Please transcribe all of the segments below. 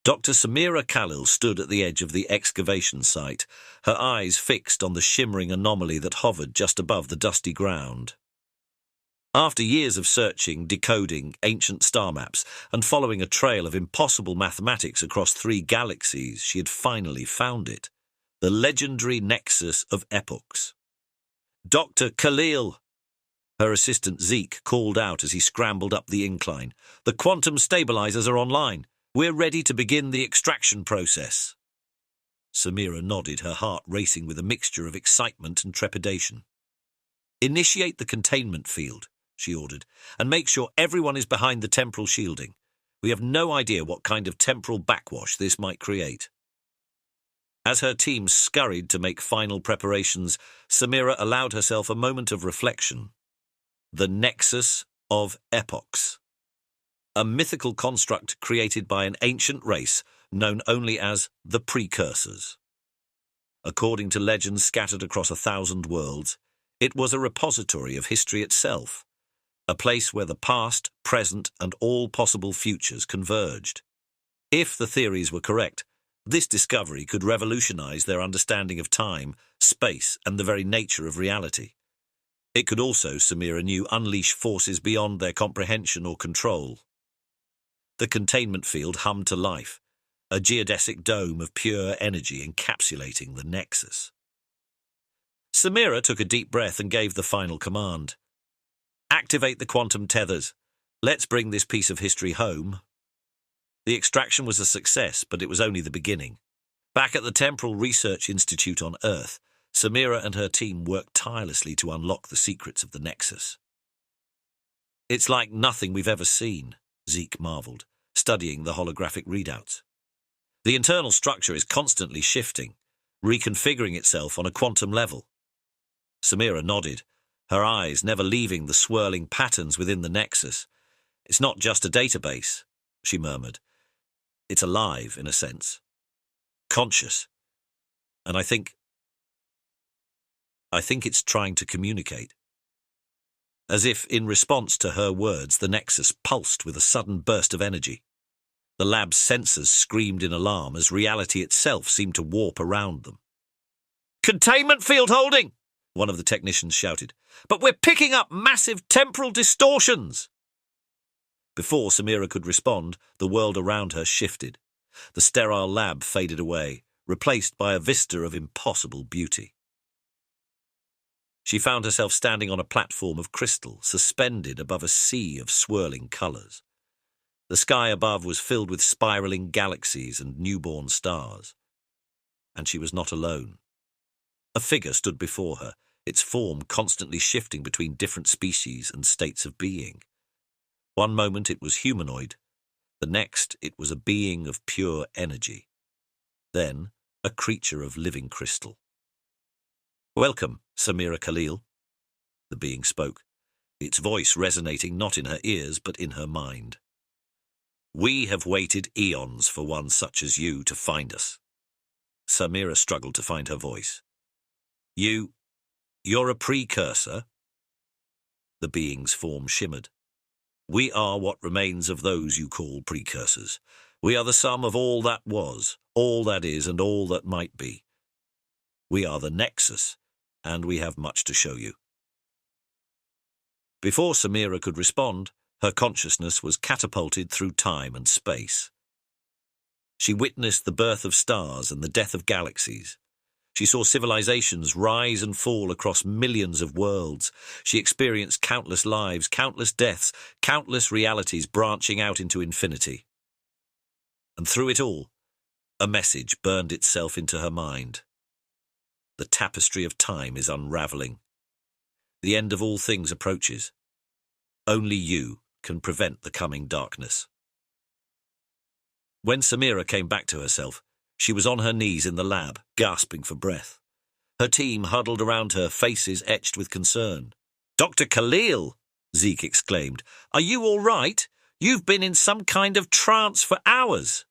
Dr. Samira Khalil stood at the edge of the excavation site, her eyes fixed on the shimmering anomaly that hovered just above the dusty ground. After years of searching, decoding ancient star maps, and following a trail of impossible mathematics across 3 galaxies, she had finally found it. The legendary Nexus of Epochs. "Dr. Khalil!" Her assistant Zeke called out as he scrambled up the incline. "The quantum stabilizers are online. We're ready to begin the extraction process." Samira nodded, her heart racing with a mixture of excitement and trepidation. "Initiate the containment field," she ordered, "and make sure everyone is behind the temporal shielding. We have no idea what kind of temporal backwash this might create." As her team scurried to make final preparations, Samira allowed herself a moment of reflection. The Nexus of Epochs. A mythical construct created by an ancient race known only as the Precursors. According to legends scattered across 1,000 worlds, it was a repository of history itself, a place where the past, present, and all possible futures converged. If the theories were correct, this discovery could revolutionize their understanding of time, space, and the very nature of reality. It could also, Samira knew, unleash forces beyond their comprehension or control. The containment field hummed to life, a geodesic dome of pure energy encapsulating the Nexus. Samira took a deep breath and gave the final command. "Activate the quantum tethers. Let's bring this piece of history home." The extraction was a success, but it was only the beginning. Back at the Temporal Research Institute on Earth, Samira and her team worked tirelessly to unlock the secrets of the Nexus. "It's like nothing we've ever seen," Zeke marveled, studying the holographic readouts. "The internal structure is constantly shifting, reconfiguring itself on a quantum level." Samira nodded, her eyes never leaving the swirling patterns within the Nexus. "It's not just a database," she murmured. "It's alive, in a sense. Conscious. And I think it's trying to communicate." As if in response to her words, the Nexus pulsed with a sudden burst of energy. The lab's sensors screamed in alarm as reality itself seemed to warp around them. "Containment field holding!" one of the technicians shouted. "But we're picking up massive temporal distortions!" Before Samira could respond, the world around her shifted. The sterile lab faded away, replaced by a vista of impossible beauty. She found herself standing on a platform of crystal, suspended above a sea of swirling colours. The sky above was filled with spiralling galaxies and newborn stars. And she was not alone. A figure stood before her, its form constantly shifting between different species and states of being. One moment it was humanoid, the next it was a being of pure energy. Then a creature of living crystal. "Welcome, Samira Khalil," the being spoke, its voice resonating not in her ears but in her mind. "We have waited eons for one such as you to find us." Samira struggled to find her voice. You're a precursor?" The being's form shimmered. "We are what remains of those you call precursors. We are the sum of all that was, all that is, and all that might be. We are the Nexus, and we have much to show you." Before Samira could respond, her consciousness was catapulted through time and space. She witnessed the birth of stars and the death of galaxies. She saw civilizations rise and fall across millions of worlds. She experienced countless lives, countless deaths, countless realities branching out into infinity. And through it all, a message burned itself into her mind. The tapestry of time is unraveling. The end of all things approaches. Only you can prevent the coming darkness. When Samira came back to herself, she was on her knees in the lab, gasping for breath. Her team huddled around her, faces etched with concern. "Dr. Khalil!" Zeke exclaimed. "Are you all right? You've been in some kind of trance for hours."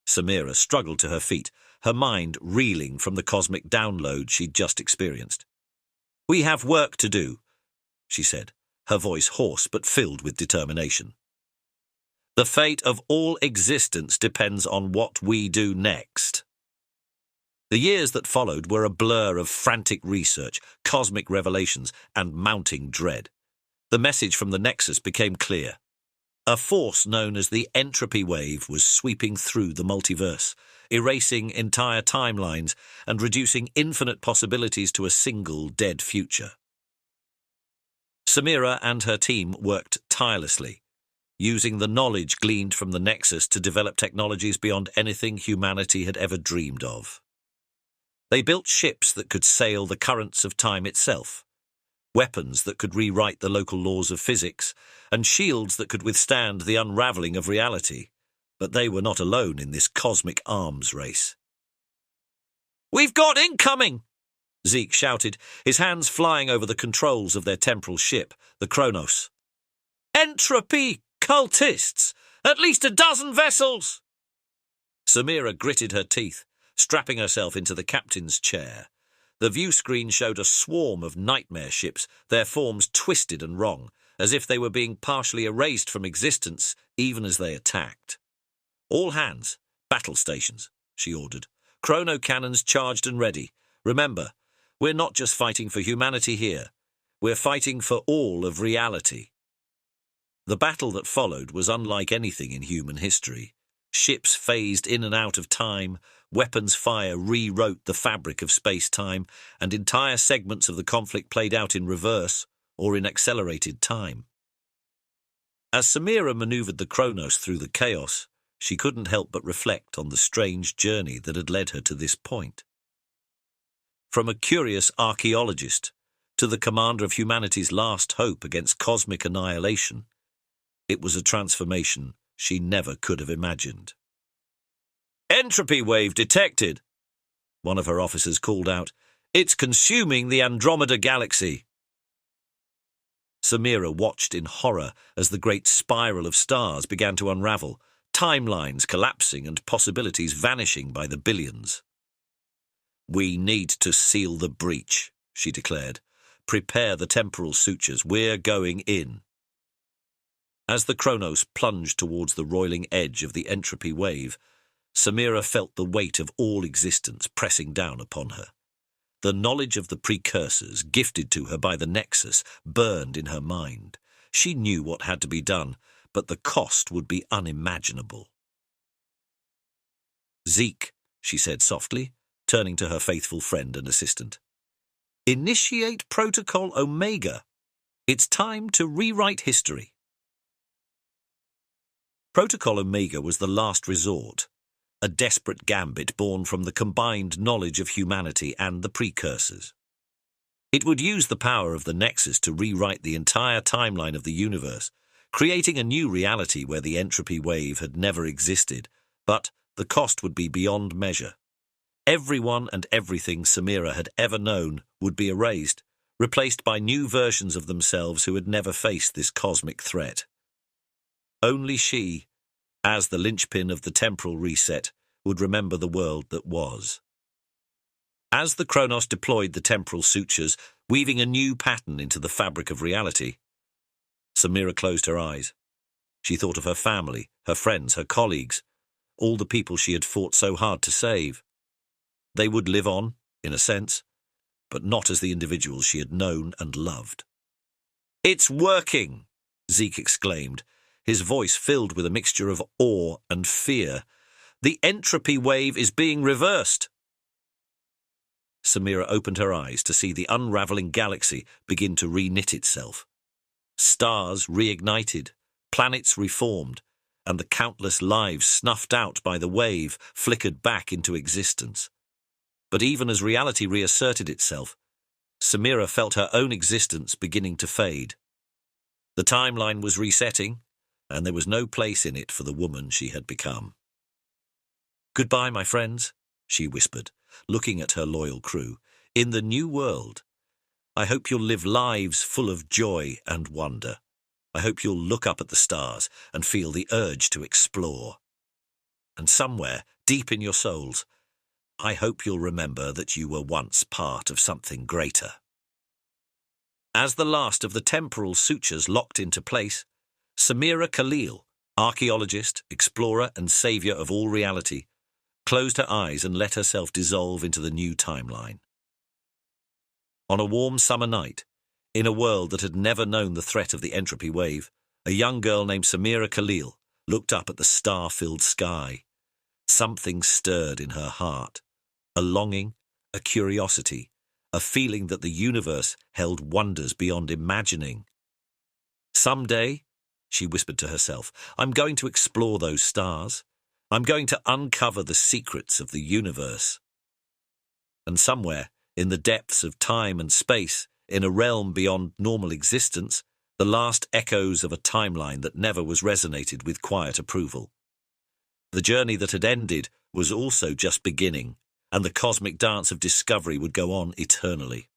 Samira struggled to her feet, her mind reeling from the cosmic download she'd just experienced. "We have work to do," she said, her voice hoarse but filled with determination. The fate of all existence depends on what we do next. The years that followed were a blur of frantic research, cosmic revelations, and mounting dread. The message from the Nexus became clear. A force known as the entropy wave was sweeping through the multiverse, erasing entire timelines and reducing infinite possibilities to a single dead future. Samira and her team worked tirelessly, using the knowledge gleaned from the Nexus to develop technologies beyond anything humanity had ever dreamed of. They built ships that could sail the currents of time itself, weapons that could rewrite the local laws of physics, and shields that could withstand the unraveling of reality. But they were not alone in this cosmic arms race. "We've got incoming!" Zeke shouted, his hands flying over the controls of their temporal ship, the Kronos. "Entropy cultists! At least a dozen vessels!" Samira gritted her teeth, strapping herself into the captain's chair. The view screen showed a swarm of nightmare ships, their forms twisted and wrong, as if they were being partially erased from existence even as they attacked. "All hands, battle stations," she ordered. "Chrono cannons charged and ready. Remember, we're not just fighting for humanity here. We're fighting for all of reality." The battle that followed was unlike anything in human history. Ships phased in and out of time, weapons fire rewrote the fabric of space-time, and entire segments of the conflict played out in reverse or in accelerated time. As Samira manoeuvred the Kronos through the chaos, she couldn't help but reflect on the strange journey that had led her to this point. From a curious archaeologist to the commander of humanity's last hope against cosmic annihilation, it was a transformation she never could have imagined. "Entropy wave detected," one of her officers called out. "It's consuming the Andromeda galaxy." Samira watched in horror as the great spiral of stars began to unravel, timelines collapsing and possibilities vanishing by the billions. "We need to seal the breach," she declared. "Prepare the temporal sutures. We're going in." As the Kronos plunged towards the roiling edge of the entropy wave, Samira felt the weight of all existence pressing down upon her. The knowledge of the precursors, gifted to her by the Nexus, burned in her mind. She knew what had to be done, but the cost would be unimaginable. "Zeke," she said softly, turning to her faithful friend and assistant. "Initiate Protocol Omega. It's time to rewrite history." Protocol Omega was the last resort, a desperate gambit born from the combined knowledge of humanity and the precursors. It would use the power of the Nexus to rewrite the entire timeline of the universe, creating a new reality where the entropy wave had never existed, but the cost would be beyond measure. Everyone and everything Samira had ever known would be erased, replaced by new versions of themselves who had never faced this cosmic threat. Only she, as the linchpin of the temporal reset, would remember the world that was. As the Kronos deployed the temporal sutures, weaving a new pattern into the fabric of reality, Samira closed her eyes. She thought of her family, her friends, her colleagues, all the people she had fought so hard to save. They would live on, in a sense, but not as the individuals she had known and loved. "It's working!" Zeke exclaimed, his voice filled with a mixture of awe and fear. "The entropy wave is being reversed." Samira opened her eyes to see the unraveling galaxy begin to reknit itself. Stars reignited, planets reformed, and the countless lives snuffed out by the wave flickered back into existence. But even as reality reasserted itself, Samira felt her own existence beginning to fade. The timeline was resetting, and there was no place in it for the woman she had become. "Goodbye, my friends," she whispered, looking at her loyal crew. "In the new world, I hope you'll live lives full of joy and wonder. I hope you'll look up at the stars and feel the urge to explore. And somewhere, deep in your souls, I hope you'll remember that you were once part of something greater." As the last of the temporal sutures locked into place, Samira Khalil, Archaeologist, explorer, and saviour of all reality, closed her eyes and let herself dissolve into the new timeline. On a warm summer night, in a world that had never known the threat of the entropy wave, a young girl named Samira Khalil looked up at the star-filled sky. Something stirred in her heart, a longing, a curiosity, a feeling that the universe held wonders beyond imagining. Someday, she whispered to herself, I'm going to explore those stars. I'm going to uncover the secrets of the universe. And somewhere, in the depths of time and space, in a realm beyond normal existence, the last echoes of a timeline that never was resonated with quiet approval. The journey that had ended was also just beginning, and the cosmic dance of discovery would go on eternally.